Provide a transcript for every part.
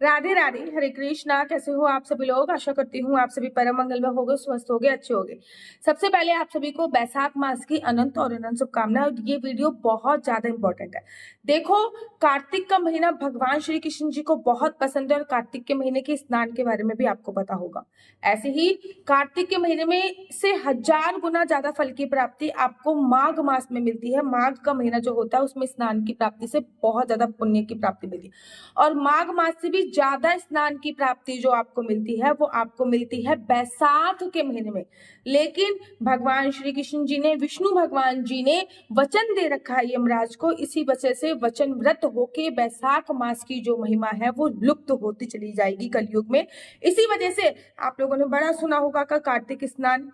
राधे राधे, हरे कृष्णा। कैसे हो आप सभी लोग? आशा करती हूँ आप सभी परम मंगल में होगे, स्वस्थ होगे, अच्छे होगे। सबसे पहले आप सभी को बैसाख मास की अनंत और अनंत शुभकामनाएं। और ये वीडियो बहुत ज्यादा इंपॉर्टेंट है। देखो, कार्तिक का महीना भगवान श्री कृष्ण जी को बहुत पसंद है और कार्तिक के महीने के स्नान के बारे में भी आपको पता होगा। ऐसे ही कार्तिक के महीने में से 1000 गुना ज्यादा फल की प्राप्ति आपको माघ मास में मिलती है। माघ का महीना जो होता है उसमें स्नान की प्राप्ति से बहुत ज्यादा पुण्य की प्राप्ति मिलती है। और माघ मास से भी ज्यादा स्नान की प्राप्ति जो आपको मिलती है वो आपको मिलती है बैसाख के महीने में। लेकिन भगवान श्री कृष्ण जी ने, विष्णु भगवान जी ने वचन दे रखा है यमराज को, इसी वजह से वचन व्रत होके बैसाख मास की जो महिमा है वो लुप्त होती चली जाएगी कलयुग में। इसी वजह से आप लोगों ने बड़ा सुना होगा का कार्तिक स्नान,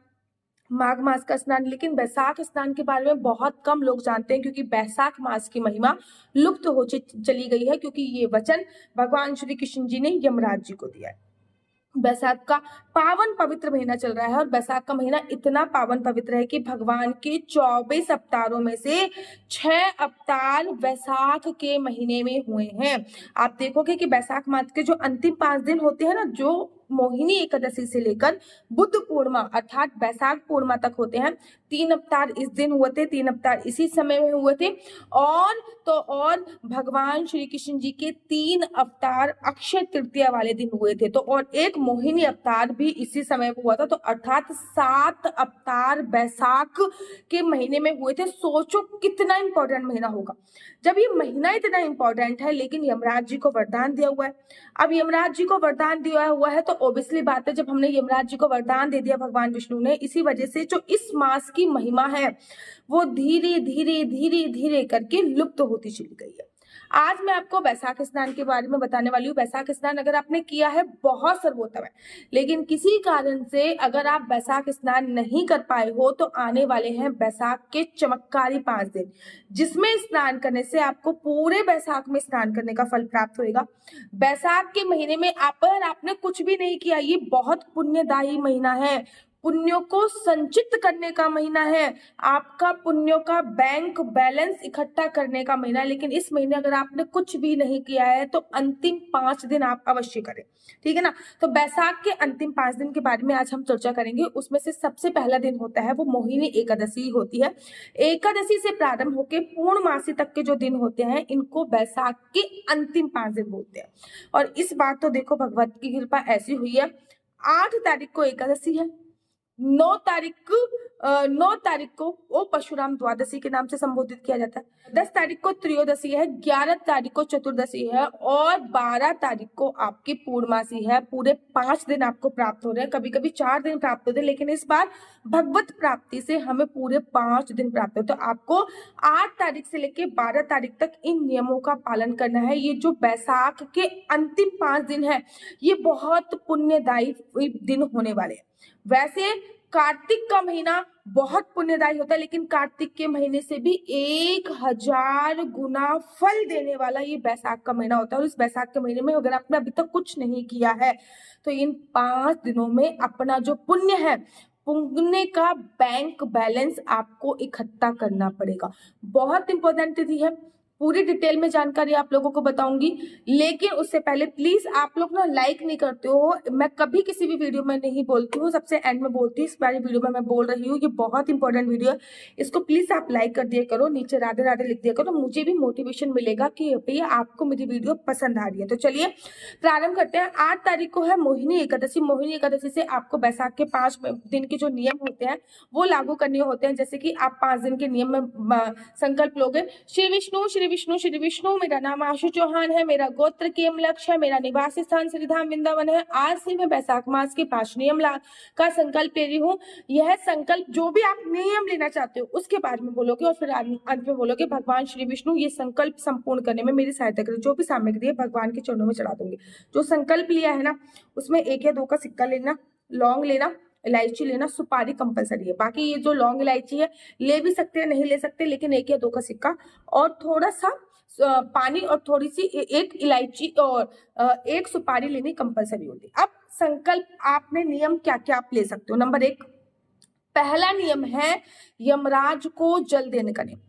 माघ मास का स्नान, लेकिन बैसाख स्नान के बारे में बहुत कम लोग जानते हैं क्योंकि बैसाख मास की महिमा लुप्त हो चली गई है, क्योंकि ये वचन भगवान श्री कृष्ण जी ने यमराज जी को दिया है। बैसाख का पावन पवित्र महीना चल रहा है और बैसाख का महीना इतना पावन पवित्र है कि भगवान के 24 अवतारों में से 6 अवतार बैसाख के महीने में हुए हैं। आप देखोगे कि बैसाख मास के जो अंतिम 5 दिन होते हैं ना, जो मोहिनी एकादशी से लेकर बुद्ध पूर्णिमा अर्थात बैसाख पूर्णिमा तक होते हैं, 3 अवतार इस दिन हुए थे, 3 अवतार इसी समय में हुए थे। और भगवान श्री कृष्ण जी के 3 अवतार अक्षय तृतीया वाले दिन हुए थे, तो और एक मोहिनी अवतार भी इसी समय में हुआ था, तो अर्थात 7 अवतार बैसाख के महीने में हुए थे। सोचो कितना इंपॉर्टेंट महीना होगा। जब ये महीना इतना इंपॉर्टेंट है लेकिन यमराज जी को वरदान दिया हुआ है। अब यमराज जी को वरदान दिया हुआ है तो ऑब्वियसली बात है, जब हमने यमराज जी को वरदान दे दिया भगवान विष्णु ने, इसी वजह से जो इस मास की महिमा है वो धीरे धीरे धीरे धीरे करके लुप्त होती चली गई है। आज मैं आपको बैसाख स्नान के बारे में बताने वाली हूँ। बैसाख स्नान अगर आपने किया है बहुत सर्वोत्तम है, लेकिन किसी कारण से अगर आप बैसाख स्नान नहीं कर पाए हो तो आने वाले हैं बैसाख के चमत्कारी 5 दिन, जिसमें स्नान करने से आपको पूरे बैसाख में स्नान करने का फल प्राप्त होगा। बैसाख के महीने में अगर आपने कुछ भी नहीं किया, ये बहुत पुण्यदायी महीना है, पुण्यों को संचित करने का महीना है, आपका पुण्यों का बैंक बैलेंस इकट्ठा करने का महीना है। लेकिन इस महीने अगर आपने कुछ भी नहीं किया है तो अंतिम 5 दिन आप अवश्य करें, ठीक है ना। तो बैसाख के अंतिम 5 दिन के बारे में आज हम चर्चा करेंगे। उसमें से सबसे पहला दिन होता है वो मोहिनी एकादशी होती है। एकादशी से प्रारंभ होकर पूर्णमासी तक के जो दिन होते हैं इनको बैसाख के अंतिम 5 दिन बोलते हैं। और इस बार तो देखो भगवत की कृपा ऐसी हुई है, 8 तारीख को एकादशी है, 9 तारीख को वो परशुराम द्वादशी के नाम से संबोधित किया जाता है, 10 तारीख को त्रयोदशी है, 11 तारीख को चतुर्दशी है और 12 तारीख को आपकी पूर्णमासी है। पूरे 5 दिन आपको प्राप्त हो रहे हैं, कभी कभी 4 दिन प्राप्त होते हैं, लेकिन इस बार भगवत प्राप्ति से हमें पूरे 5 दिन प्राप्त होते। तो आपको 8 तारीख से लेके 12 तारीख तक इन नियमों का पालन करना है। ये जो बैसाख के अंतिम 5 दिन है ये बहुत पुण्यदायी दिन होने वाले हैं। वैसे कार्तिक का महीना बहुत पुण्यदायी होता है, लेकिन कार्तिक के महीने से भी 1000 गुना फल देने वाला ये बैसाख का महीना होता है। और इस बैसाख के महीने में अगर आपने अभी तक कुछ नहीं किया है तो इन 5 दिनों में अपना जो पुण्य है, पुण्य का बैंक बैलेंस आपको इकट्ठा करना पड़ेगा। बहुत इंपॉर्टेंट तिथि है, पूरी डिटेल में जानकारी आप लोगों को बताऊंगी, लेकिन उससे पहले प्लीज आप लोग ना लाइक नहीं करते हो। मैं कभी किसी भी वीडियो में नहीं बोलती हूँ, सबसे एंड में बोलती हूँ। इस बारी वीडियो में मैं बोल रही हूँ, ये बहुत इंपॉर्टेंट वीडियो है, इसको प्लीज आप लाइक कर दिया करो, नीचे राधे राधे लिख दिया करो, मुझे भी मोटिवेशन मिलेगा कि भैया आपको मेरी वीडियो पसंद आ रही है। तो चलिए प्रारंभ करते हैं। 8 तारीख को है मोहिनी एकादशी। मोहिनी एकादशी से आपको बैसाख के 5 दिन के जो नियम होते हैं वो लागू करने होते हैं। जैसे कि आप 5 दिन के नियम में संकल्प लोगे, श्री विष्णु, मेरा नाम आशु चौहान है, मेरा गोत्र केमलक्ष है, मेरा निवास स्थान श्रीधाम वृंदावन है। आज से मैं बैसाख मास के 5 नियम का संकल्प ले रही हूँ। यह संकल्प जो भी आप नियम लेना चाहते हो उसके बारे में बोलोगे और फिर अंत में बोलोगे भगवान श्री विष्णु ये संकल्प संपूर्ण करने में मेरी सहायता करें। जो भी सामग्री है भगवान के चरणों में चढ़ा दूंगी। जो संकल्प लिया है ना उसमें 1 या 2 का सिक्का लेना, लौंग लेना, इलायची लेना, सुपारी कंपलसरी है। बाकी ये जो लौंग इलायची है ले भी सकते हैं, नहीं ले सकते, लेकिन 1 या 2 का सिक्का और थोड़ा सा पानी और थोड़ी सी 1 इलायची और 1 सुपारी लेनी कंपलसरी होती है। अब संकल्प आपने नियम क्या क्या आप ले सकते हो। नंबर 1, पहला नियम है यमराज को जल देने का नियम,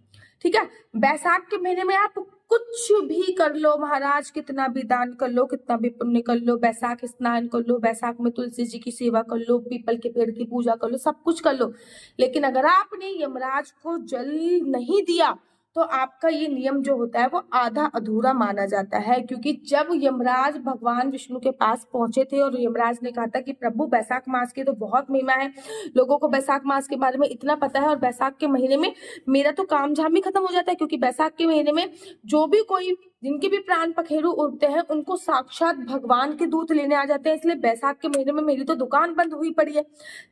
ठीक है। बैसाख के महीने में आप कुछ भी कर लो महाराज, कितना भी दान कर लो, कितना भी पुण्य कर लो, बैसाख स्नान कर लो, बैसाख में तुलसी जी की सेवा कर लो, पीपल के पेड़ की पूजा कर लो, सब कुछ कर लो, लेकिन अगर आपने यमराज को जल नहीं दिया तो आपका ये नियम जो होता है वो आधा अधूरा माना जाता है। क्योंकि जब यमराज भगवान विष्णु के पास पहुंचे थे और यमराज ने कहा था कि प्रभु बैसाख मास की तो बहुत महिमा है, लोगों को बैसाख मास के बारे में इतना पता है, और बैसाख के महीने में मेरा तो काम झाम ही खत्म हो जाता है, क्योंकि बैसाख के महीने में जो भी कोई जिनके भी प्राण पखेरु उड़ते हैं उनको साक्षात भगवान के दूत लेने आ जाते हैं, इसलिए बैसाख के महीने में मेरी तो दुकान बंद हुई पड़ी है।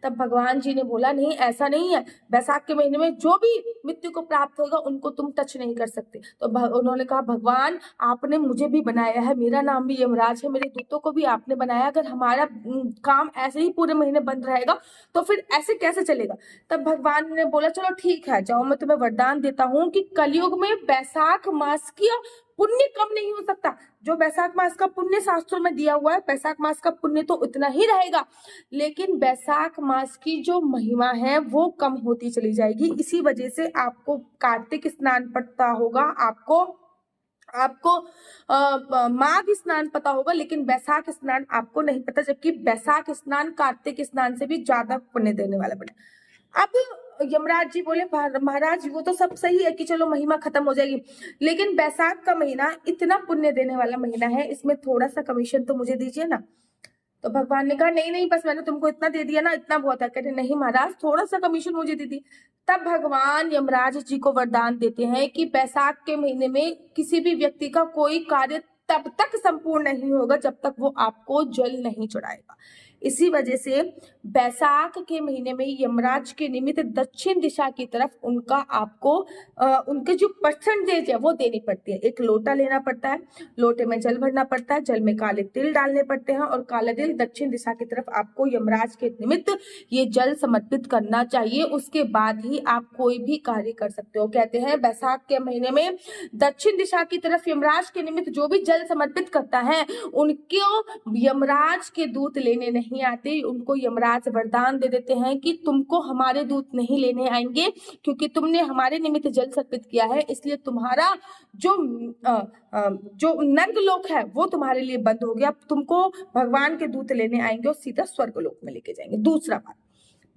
तब भगवान जी ने बोला नहीं, ऐसा नहीं है, बैसाख के महीने में जो भी मृत्यु को प्राप्त होगा उनको तुम टच नहीं कर सकते। तो उन्होंने कहा भगवान आपने मुझे भी बनाया है, मेरा नाम भी यमराज है, मेरे दूतों को भी आपने बनाया, अगर हमारा काम ऐसे ही पूरे महीने बंद रहेगा तो फिर ऐसे कैसे चलेगा। तब भगवान ने बोला चलो ठीक है, जाओ मैं तुम्हें वरदान देता हूँ कि कलयुग में बैसाख मास की पुण्य कम नहीं हो सकता। जो बैसाख मास का पुण्य शास्त्रों में दिया हुआ है, बैसाख मास का पुण्य तो उतना ही रहेगा, लेकिन बैसाख मास की जो महिमा है वो कम होती चली जाएगी। इसी वजह से आपको कार्तिक स्नान पता होगा, आपको माघ स्नान पता होगा, लेकिन बैसाख स्नान आपको नहीं पता, जबकि बैसाख स्नान कार्तिक स्नान से भी ज्यादा पुण्य देने वाला बने। अब यमराज जी बोले महाराज वो तो सब सही है कि चलो महिमा खत्म हो जाएगी, लेकिन बैसाख का महीना इतना पुण्य देने वाला महीना है, इसमें थोड़ा सा कमीशन तो मुझे दीजिए ना। तो भगवान ने कहा नहीं नहीं, बस मैंने तुमको इतना दे दिया ना, इतना बहुत है। कहते नहीं महाराज थोड़ा सा कमीशन मुझे दे दी। तब भगवान यमराज जी को वरदान देते हैं कि बैसाख के महीने में किसी भी व्यक्ति का कोई कार्य तब तक संपूर्ण नहीं होगा जब तक वो आपको जल नहीं चढ़ाएगा। इसी वजह से बैसाख के महीने में यमराज के निमित्त दक्षिण दिशा की तरफ उनका आपको उनके जो परसेंटेज है वो देनी पड़ती है। एक लोटा लेना पड़ता है, लोटे में जल भरना पड़ता है, जल में काले तिल डालने पड़ते हैं, और काला तिल दक्षिण दिशा की तरफ आपको यमराज के निमित्त ये जल समर्पित करना चाहिए। उसके बाद ही आप कोई भी कार्य कर सकते हो। कहते हैं बैसाख के महीने में दक्षिण दिशा की तरफ यमराज के निमित्त जो भी जल समर्पित करता है उनको यमराज के दूत लेने नहीं आते, उनको यमराज वरदान दे देते हैं कि तुमको हमारे दूत नहीं लेने आएंगे, क्योंकि तुमने हमारे निमित्त जल समर्पित किया है, इसलिए तुम्हारा जो नर्क लोक है वो तुम्हारे लिए बंद हो गया, तुमको भगवान के दूत लेने आएंगे और सीधा स्वर्ग लोक में लेके जाएंगे। दूसरा बात,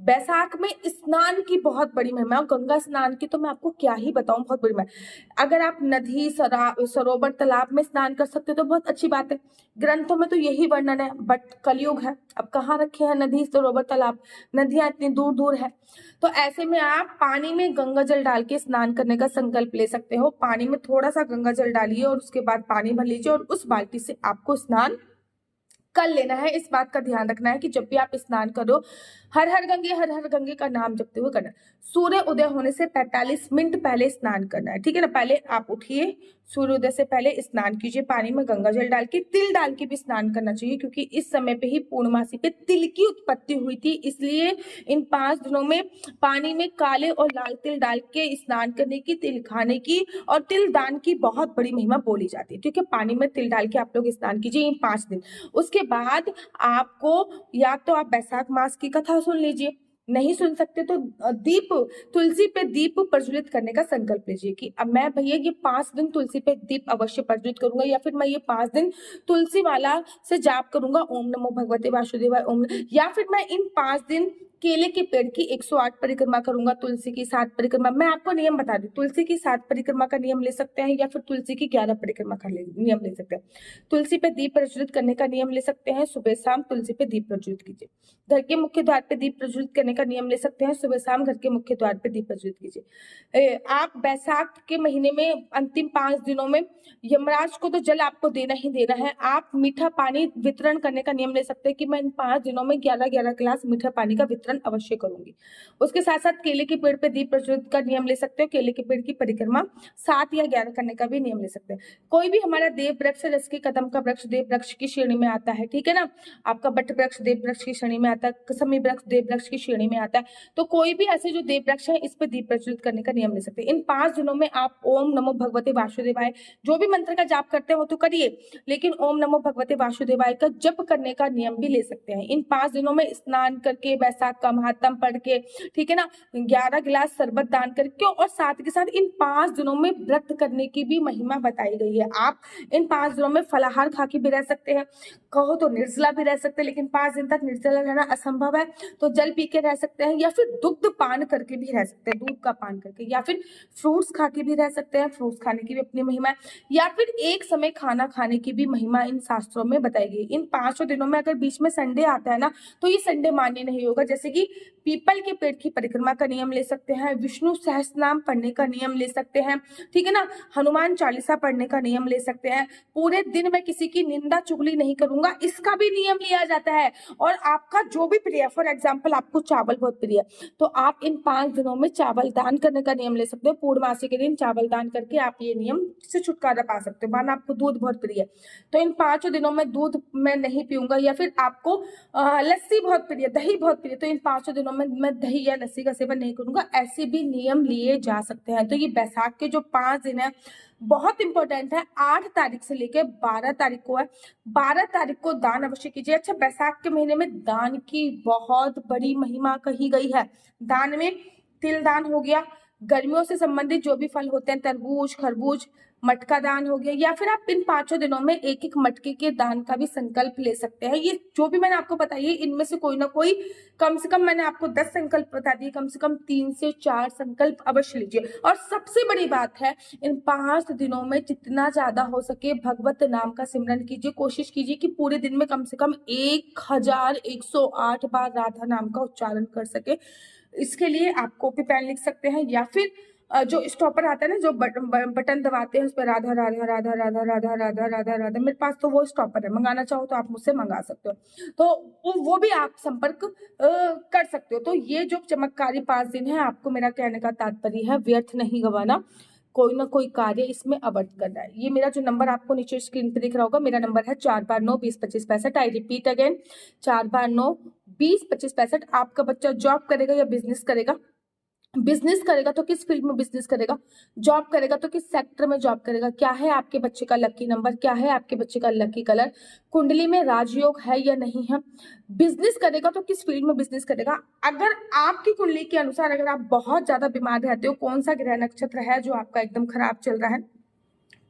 बैसाख में स्नान की बहुत बड़ी महिमा है, गंगा स्नान की तो मैं आपको क्या ही बताऊं, बहुत बड़ी महिमा। अगर आप नदी सरोवर तालाब में स्नान कर सकते तो बहुत अच्छी बात है, ग्रंथों में तो यही वर्णन है, बट कलयुग है, अब कहाँ रखे हैं नदी सरोवर तालाब, नदियां इतनी दूर दूर है। तो ऐसे में आप पानी में गंगा जल डाल के स्नान करने का संकल्प ले सकते हो। पानी में थोड़ा सा गंगा जल डालिए और उसके बाद पानी भर लीजिए और उस बाल्टी से आपको स्नान कर लेना है। इस बात का ध्यान रखना है कि जब भी आप स्नान करो हर हर गंगे का नाम जपते हुए करना। सूर्य उदय होने से 45 मिनट पहले स्नान करना है, ठीक है ना। पहले आप उठिए, सूर्योदय से पहले स्नान कीजिए, पानी में गंगा जल डाल के, तिल डाल के भी स्नान करना चाहिए, क्योंकि इस समय पे ही पूर्णमासी पे तिल की उत्पत्ति हुई थी, इसलिए इन 5 दिनों में पानी में काले और लाल तिल डाल के स्नान करने की, तिल खाने की और तिल दान की बहुत बड़ी महिमा बोली जाती है। ठीक है, पानी में तिल डाल के आप लोग स्नान कीजिए इन 5 दिन। उसके बाद आपको या तो आप बैसाख मास की कथा सुन लीजिए, नहीं सुन सकते तो दीप, तुलसी पे दीप प्रज्वलित करने का संकल्प लीजिए कि अब मैं भैया ये 5 दिन तुलसी पे दीप अवश्य प्रज्वलित करूंगा, या फिर मैं ये 5 दिन तुलसी माला से जाप करूंगा, ओम नमो भगवते वासुदेवाय ओम, या फिर मैं इन 5 दिन केले के पेड़ की 108 परिक्रमा करूंगा, तुलसी की 7 परिक्रमा। मैं आपको नियम बता दूं, तुलसी की 7 परिक्रमा का नियम ले सकते हैं, या फिर तुलसी की 11 परिक्रमा का नियम ले सकते हैं। तुलसी पे दीप प्रज्वलित करने का नियम ले सकते हैं, सुबह शाम तुलसी पे दीप प्रज्वलित कीजिए। घर के मुख्य द्वार पे दीप प्रज्वलित करने का नियम ले सकते हैं, सुबह शाम घर के मुख्य द्वार पे दीप प्रज्वलित कीजिए। आप बैसाख के महीने में अंतिम 5 दिनों में यमराज को तो जल आपको देना ही देना है। आप मीठा पानी वितरण करने का नियम ले सकते हैं कि मैं इन 5 दिनों में 11-11 गिलास मीठा पानी का वितरण अवश्य करूंगी। उसके साथ साथ केले के पेड़ पे दीप प्रज्वलित का नियम ले सकते हो, केले के पेड़ की परिक्रमा 7 या 11 करने का भी नियम ले सकते हैं। कोई भी हमारा देव वृक्ष, जैसे कि कदम का वृक्ष देव वृक्ष की श्रेणी में आता है, ठीक है ना, आपका बट वृक्ष देव वृक्ष की श्रेणी में आता है, कसमी वृक्ष देव वृक्ष की श्रेणी में आता है, तो कोई भी ऐसे जो देव वृक्ष है इस पे दीप प्रज्वलित करने का नियम ले सकते हैं। इन 5 दिनों में आप ओम नमो भगवते वासुदेवाय जो भी मंत्र का जाप करते हो तो करिए, लेकिन ओम नमो भगवते वासुदेवाय का जप करने का नियम भी ले सकते हैं। इन 5 दिनों में स्नान करके बैसाख का महात्म पढ़ के, ठीक है ना, 11 गिलास शरबत दान करके, और साथ के साथ इन 5 दिनों में व्रत करने की भी महिमा बताई गई है। आप इन 5 दिनों में फलाहार खा के भी रह सकते हैं, कहो तो निर्जला भी रह सकते हैं, लेकिन 5 दिन तक निर्जला रहना असंभव है, तो जल पी के रह सकते हैं, या फिर दुग्ध पान करके भी रह सकते हैं, दूध का पान करके, या फिर फ्रूट्स खा के भी रह सकते हैं, फ्रूट्स खाने की भी अपनी महिमा है, या फिर एक समय खाना खाने की भी महिमा इन शास्त्रों में बताई गई। इन 5 दिनों में अगर बीच में संडे आता है ना, तो ये संडे मान्य नहीं होगा। जैसे कि पीपल के पेड़ की परिक्रमा का नियम ले सकते हैं, विष्णु सहस्त्रनाम पढ़ने का नियम ले सकते हैं, ठीक है ना, हनुमान चालीसा पढ़ने का नियम ले सकते हैं, पूरे दिन में किसी की निंदा चुगली नहीं करूंगा, इसका भी नियम लिया जाता है। और आपका जो भी प्रिय, फॉर एग्जाम्पल आपको चावल बहुत प्रिय है, तो आप इन 5 दिनों में चावल दान करने का नियम ले सकते हो। पूर्णमासी के दिन चावल दान करके आप ये नियम से छुटकारा पा सकते हो। माना आपको दूध बहुत प्रिय है, तो इन 5 दिनों में दूध मैं नहीं पीऊंगा, या फिर आपको लस्सी बहुत प्रिय, दही बहुत प्रिय, तो इन 5 दिनों में मैं दही या लस्सी का सेवन नहीं करूंगा। ऐसे भी नियम लिए जा सकते हैं। तो ये बैसाख के जो 5 दिन है बहुत इंपॉर्टेंट है। 8 तारीख से लेकर 12 तारीख को है। 12 तारीख को दान अवश्य कीजिए। अच्छा, बैसाख के महीने में दान की बहुत बड़ी महिमा कही गई है। दान में तिल दान हो गया, गर्मियों से संबंधित जो भी फल होते हैं, तरबूज, खरबूज, मटका दान हो गया, या फिर आप इन 5 दिनों में एक एक मटके के दान का भी संकल्प ले सकते हैं। ये जो भी मैंने आपको बताई, इनमें से कोई ना कोई, कम से कम मैंने आपको 10 संकल्प बता दिए, कम से कम 3 से 4 संकल्प अवश्य लीजिए। और सबसे बड़ी बात है, इन 5 दिनों में जितना ज्यादा हो सके भगवत नाम का सिमरन कीजिए। कोशिश कीजिए कि पूरे दिन में कम से कम 1108 बार राधा नाम का उच्चारण कर सके। इसके लिए आप कॉपी पेन लिख सकते हैं, या फिर जो स्टॉपर आता है ना, जो बटन दबाते हैं उस पर राधा राधा राधा राधा राधा राधा राधा राधा, मेरे पास तो वो स्टॉपर है, मंगाना चाहो तो आप मुझसे मंगा सकते हो, तो वो भी आप संपर्क कर सकते हो। तो ये जो चमत्कारी 5 दिन है, आपको मेरा कहने का तात्पर्य है व्यर्थ नहीं गवाना, कोई ना कोई कार्य इसमें अवर्त करना है। ये मेरा जो नंबर आपको नीचे स्क्रीन पे दिख रहा होगा, मेरा नंबर है 429202565। I repeat again, 429202565। आपका बच्चा जॉब करेगा या बिजनेस करेगा? बिजनेस करेगा तो किस फील्ड में बिजनेस करेगा, जॉब करेगा तो किस सेक्टर में जॉब करेगा, क्या है आपके बच्चे का लकी नंबर, क्या है आपके बच्चे का लकी कलर, कुंडली में राजयोग है या नहीं है, बिजनेस करेगा तो किस फील्ड में बिजनेस करेगा। अगर आपकी कुंडली के अनुसार अगर आप बहुत ज्यादा बीमार रहते हो, कौन सा ग्रह नक्षत्र है जो आपका एकदम खराब चल रहा है,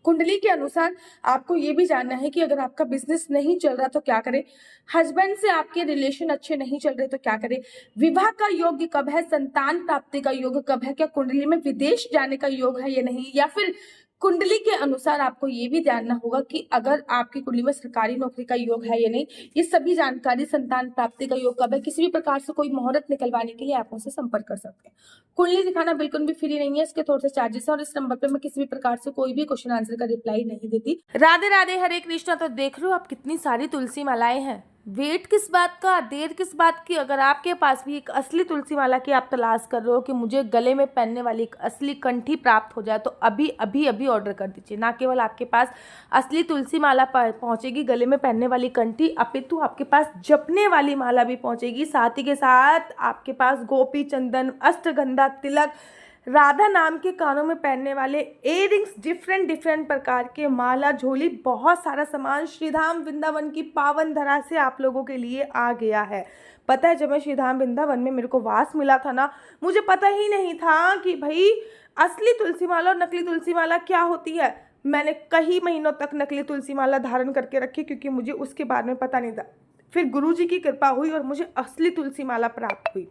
कुंडली के अनुसार आपको ये भी जानना है कि अगर आपका बिजनेस नहीं चल रहा तो क्या करें, हस्बैंड से आपके रिलेशन अच्छे नहीं चल रहे तो क्या करें, विवाह का योग कब है, संतान प्राप्ति का योग कब है, क्या कुंडली में विदेश जाने का योग है या नहीं, या फिर कुंडली के अनुसार आपको ये भी जानना होगा कि अगर आपकी कुंडली में सरकारी नौकरी का योग है या नहीं। ये सभी जानकारी, संतान प्राप्ति का योग कब है, किसी भी प्रकार से कोई मुहूर्त निकलवाने के लिए आप मुझसे संपर्क कर सकते हैं। कुंडली दिखाना बिल्कुल भी फ्री नहीं है, इसके थोड़े से चार्जेस है, और इस नंबर पे मैं किसी भी प्रकार से कोई भी क्वेश्चन आंसर का रिप्लाई नहीं देती। राधे राधे, हरे कृष्णा। तो देख रहे हो आप कितनी सारी तुलसी मालाएं हैं, वेट किस बात का, देर किस बात की। अगर आपके पास भी एक असली तुलसी माला की आप तलाश कर रहे हो कि मुझे गले में पहनने वाली एक असली कंठी प्राप्त हो जाए, तो अभी अभी अभी ऑर्डर कर दीजिए। ना केवल आपके पास असली तुलसी माला पहुंचेगी, गले में पहनने वाली कंठी, अपितु आपके पास जपने वाली माला भी पहुंचेगी। साथ ही के साथ आपके पास गोपी चंदन, अष्टगंधा, तिलक, राधा नाम के कानों में पहनने वाले इयररिंग्स, डिफरेंट प्रकार के माला, झोली, बहुत सारा सामान श्रीधाम वृंदावन की पावन धरा से आप लोगों के लिए आ गया है। पता है, जब मैं श्रीधाम वृंदावन में मेरे को वास मिला था ना, मुझे पता ही नहीं था कि भाई असली तुलसी माला और नकली तुलसी माला क्या होती है। मैंने कई महीनों तक नकली तुलसी माला धारण करके रखी, क्योंकि मुझे उसके बारे में पता नहीं था। फिर गुरुजी की कृपा हुई और मुझे असली तुलसी माला प्राप्त हुई।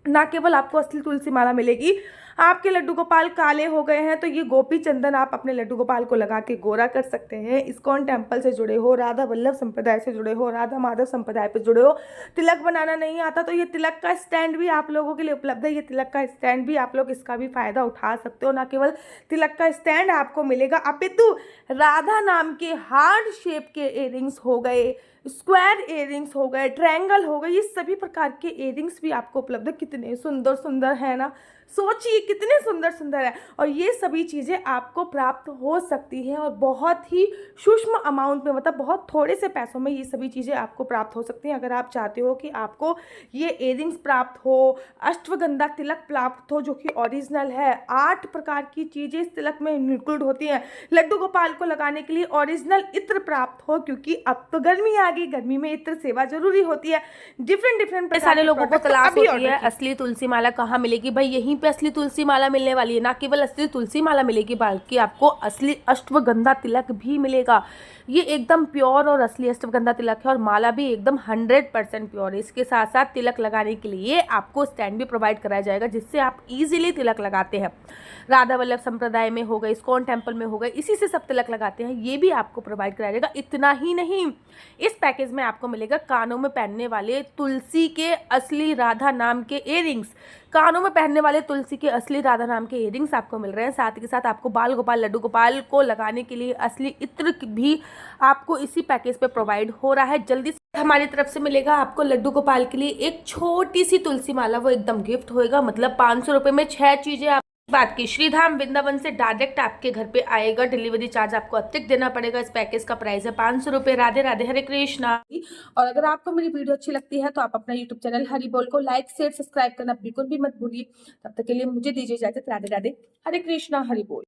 ना केवल आपको असली तुलसी माला मिलेगी, आपके लड्डू गोपाल काले हो गए हैं तो ये गोपी चंदन आप अपने लड्डू गोपाल को लगा के गोरा कर सकते हैं। इस्कॉन टेम्पल से जुड़े हो, राधा वल्लभ संप्रदाय से जुड़े हो, राधा माधव संप्रदाय पर जुड़े हो, तिलक बनाना नहीं आता तो ये तिलक का स्टैंड भी आप लोगों के लिए उपलब्ध है। ये तिलक का स्टैंड भी आप लोग इसका भी फायदा उठा सकते हो। ना केवल तिलक का स्टैंड आपको मिलेगा, अपितु राधा नाम के हार्ट शेप के इयररिंग्स हो गए, स्क्वायर इयररिंग्स हो गए, ट्रायंगल हो गए, ये सभी प्रकार के इयररिंग्स भी आपको उपलब्ध है। कितने सुंदर सुंदर है ना, सोचिए कितने सुंदर सुंदर है। और ये सभी चीज़ें आपको प्राप्त हो सकती हैं और बहुत ही सूक्ष्म अमाउंट में, मतलब बहुत थोड़े से पैसों में ये सभी चीज़ें आपको प्राप्त हो सकती हैं। अगर आप चाहते हो कि आपको ये इयररिंग्स प्राप्त हो, अश्वगंधा तिलक प्राप्त हो जो कि ओरिजिनल है, 8 प्रकार की चीज़ें इस तिलक में इंक्लूड होती हैं, लड्डू गोपाल को लगाने के लिए ओरिजिनल इत्र प्राप्त हो, क्योंकि अब तो गर्मी आ गई, गर्मी में इत्र सेवा जरूरी होती है। डिफरेंट सारे लोगों को तलाश होती है है। असली तुलसी माला कहाँ मिलेगी। भाई यहीं पे असली तुलसी माला मिलने वाली है। ना केवल असली तुलसी माला मिलेगी बल्कि आपको असली अश्वगंधा तिलक भी मिलेगा। ये एकदम प्योर और असली अश्वगंधा तिलक है और माला भी एकदम 100% प्योर है। इसके साथ साथ तिलक लगाने के लिए आपको स्टैंड भी प्रोवाइड कराया जाएगा जिससे आप इजीली तिलक लगाते हैं। राधा वल्लभ संप्रदाय में हो गए, इस्कॉन टेम्पल में हो गए, इसी से सब तिलक लगाते हैं, ये भी आपको प्रोवाइड कराया जाएगा। इतना ही नहीं, इस पैकेज में आपको मिलेगा कानों में पहनने वाले तुलसी के असली राधा नाम के इयररिंग्स। कानों में पहनने वाले तुलसी के असली राधा नाम के इयररिंग्स आपको मिल रहे हैं। साथ ही साथ आपको बाल गोपाल, लड्डू गोपाल को लगाने के लिए असली इत्र भी आपको इसी पैकेज पे प्रोवाइड हो रहा है। जल्दी से हमारी तरफ से मिलेगा आपको लड्डू गोपाल के लिए एक छोटी सी तुलसी माला, वो एकदम गिफ्ट होएगा। मतलब 500 रुपये में 6 चीजें आप बात की। श्रीधाम वृंदावन से डायरेक्ट आपके घर पे आएगा। डिलीवरी चार्ज आपको अतिरिक्त देना पड़ेगा। इस पैकेज का प्राइस है 500 रुपये। राधे राधे, हरे कृष्णा। और अगर आपको मेरी वीडियो अच्छी लगती है तो आप अपना यूट्यूब चैनल हरि बोल को लाइक शेयर सब्सक्राइब करना बिल्कुल भी मत भूलिए। तब तक के लिए मुझे दीजिए इजाजत। राधे राधे, हरे कृष्णा, हरि बोल।